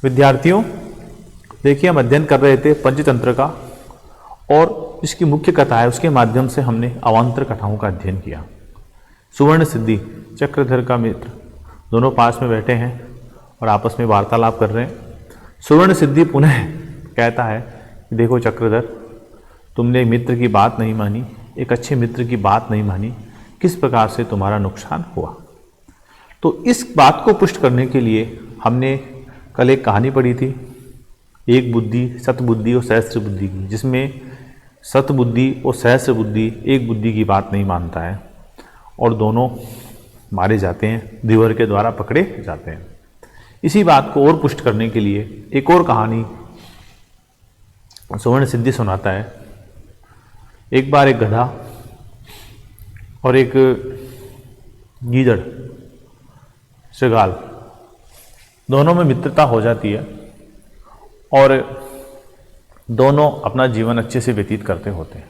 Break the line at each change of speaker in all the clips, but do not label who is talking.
विद्यार्थियों, देखिए हम अध्ययन कर रहे थे पंचतंत्र का और इसकी मुख्य कथा है, उसके माध्यम से हमने अवान्तर कथाओं का अध्ययन किया। सुवर्ण सिद्धि, चक्रधर का मित्र, दोनों पास में बैठे हैं और आपस में वार्तालाप कर रहे हैं। सुवर्ण सिद्धि पुनः कहता है कि देखो चक्रधर, तुमने एक मित्र की बात नहीं मानी, एक अच्छे मित्र की बात नहीं मानी, किस प्रकार से तुम्हारा नुकसान हुआ। तो इस बात को पुष्ट करने के लिए हमने कल एक कहानी पढ़ी थी, एक बुद्धि, सतबुद्धि और सहस्त्र बुद्धि की, जिसमें सतबुद्धि और सहस्त्र बुद्धि एक बुद्धि की बात नहीं मानता है और दोनों मारे जाते हैं, द्विवर के द्वारा पकड़े जाते हैं। इसी बात को और पुष्ट करने के लिए एक और कहानी सुवर्ण सिद्धि सुनाता है। एक बार एक गधा और एक गीदड़, श्रृगाल, दोनों में मित्रता हो जाती है और दोनों अपना जीवन अच्छे से व्यतीत करते होते हैं।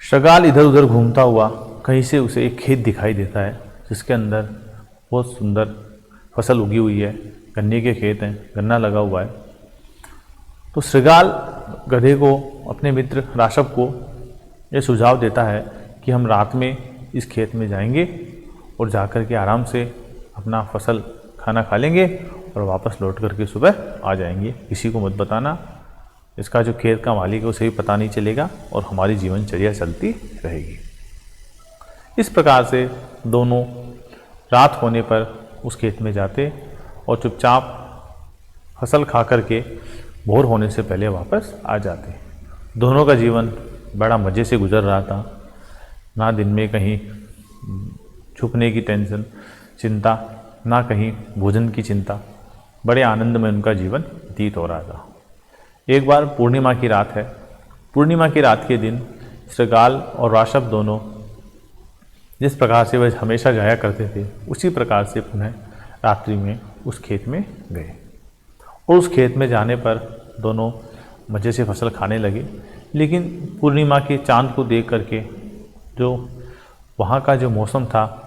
श्रृगाल इधर उधर घूमता हुआ कहीं से उसे एक खेत दिखाई देता है जिसके अंदर बहुत सुंदर फसल उगी हुई है, गन्ने के खेत हैं, गन्ना लगा हुआ है। तो श्रृगाल गधे को, अपने मित्र राशव को यह सुझाव देता है कि हम रात में इस खेत में जाएंगे और जाकर के आराम से अपना फसल खाना खा लेंगे और वापस लौट करके सुबह आ जाएंगे, किसी को मत बताना, इसका जो खेत का मालिक है उसे भी पता नहीं चलेगा और हमारी जीवनचर्या चलती रहेगी। इस प्रकार से दोनों रात होने पर उस खेत में जाते और चुपचाप फसल खा करके भोर होने से पहले वापस आ जाते। दोनों का जीवन बड़ा मज़े से गुजर रहा था, ना दिन में कहीं छुपने की टेंशन, चिंता, ना कहीं भोजन की चिंता, बड़े आनंद में उनका जीवन व्यतीत हो रहा था। एक बार पूर्णिमा की रात है। पूर्णिमा की रात के दिन श्रृगाल और राशव दोनों जिस प्रकार से वह हमेशा जाया करते थे उसी प्रकार से पुनः रात्रि में उस खेत में गए और उस खेत में जाने पर दोनों मज़े से फसल खाने लगे। लेकिन पूर्णिमा के चांद को देख करके जो वहाँ का जो मौसम था,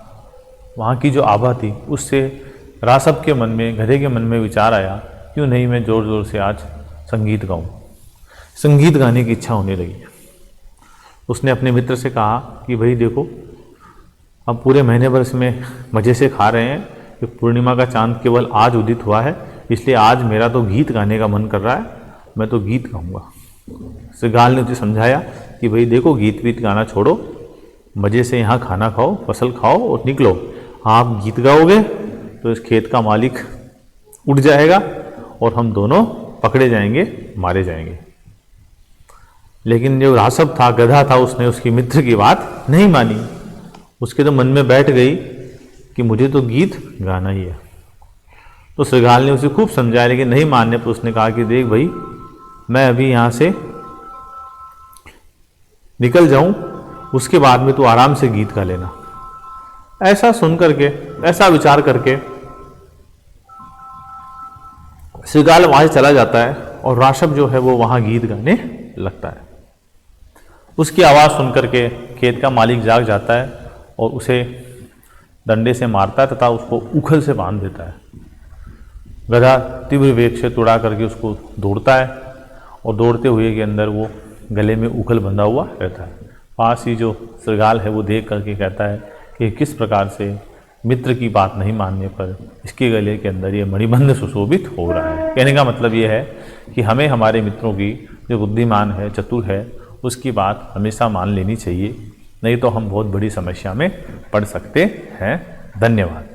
वहाँ की जो आभा थी, उससे राशव के मन में, गधे के मन में विचार आया, क्यों नहीं मैं ज़ोर ज़ोर से आज संगीत गाऊं। संगीत गाने की इच्छा होने लगी। उसने अपने मित्र से कहा कि भाई देखो, अब पूरे महीने भर इसमें मज़े से खा रहे हैं कि पूर्णिमा का चांद केवल आज उदित हुआ है, इसलिए आज मेरा तो गीत गाने का मन कर रहा है, मैं तो गीत गाऊंगा। श्रृगाल ने उसे समझाया कि भाई देखो, गीत वीत गाना छोड़ो, मज़े से यहाँ खाना खाओ, फसल खाओ और निकलो। आप गीत गाओगे तो इस खेत का मालिक उठ जाएगा और हम दोनों पकड़े जाएंगे, मारे जाएंगे। लेकिन जो राशव था, गधा था, उसने उसकी मित्र की बात नहीं मानी। उसके तो मन में बैठ गई कि मुझे तो गीत गाना ही है। तो श्रृगाल ने उसे खूब समझाया, लेकिन नहीं मानने पर उसने कहा कि देख भाई, मैं अभी यहाँ से निकल जाऊं, उसके बाद में तू आराम से गीत गा लेना। ऐसा सुन करके, ऐसा विचार करके श्रृगाल वहां से चला जाता है और राशव जो है वो वहां गीत गाने लगता है। उसकी आवाज़ सुन करके खेत का मालिक जाग जाता है और उसे डंडे से मारता है तथा उसको उखल से बांध देता है। गधा तीव्र वेग से तुड़ा करके उसको दौड़ता है और दौड़ते हुए के अंदर वो गले में उखल बंधा हुआ रहता है। पास ही जो श्रृगाल है वो देख करके कहता है कि किस प्रकार से मित्र की बात नहीं मानने पर इसके गले के अंदर ये मणिबंध सुशोभित हो रहा है। कहने का मतलब ये है कि हमें हमारे मित्रों की, जो बुद्धिमान है, चतुर है, उसकी बात हमेशा मान लेनी चाहिए, नहीं तो हम बहुत बड़ी समस्या में पड़ सकते हैं। धन्यवाद।